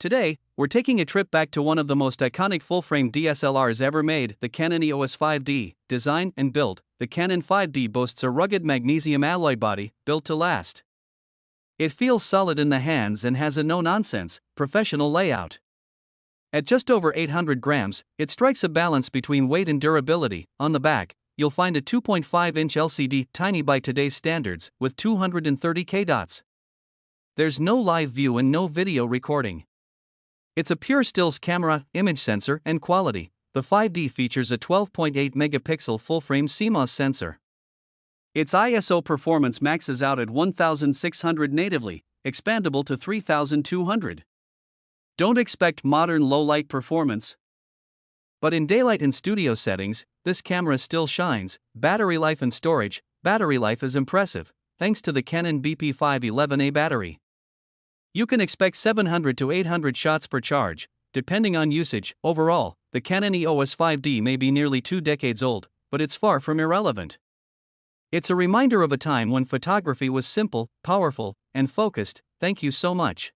Today, we're taking a trip back to one of the most iconic full-frame DSLRs ever made, the Canon EOS 5D. Design and build, the Canon 5D boasts a rugged magnesium alloy body, built to last. It feels solid in the hands and has a no-nonsense, professional layout. At just over 800 grams, it strikes a balance between weight and durability. On the back, you'll find a 2.5-inch LCD, tiny by today's standards, with 230K dots. There's no live view and no video recording. It's a pure stills camera, image sensor, and quality. The 5D features a 12.8 megapixel full-frame CMOS sensor. Its ISO performance maxes out at 1600 natively, expandable to 3200. Don't expect modern low-light performance. But in daylight and studio settings, this camera still shines. Battery life and storage. Battery life is impressive, thanks to the Canon BP511A battery. You can expect 700 to 800 shots per charge, depending on usage. Overall, the Canon EOS 5D may be nearly 2 decades old, but it's far from irrelevant. It's a reminder of a time when photography was simple, powerful, and focused. Thank you so much.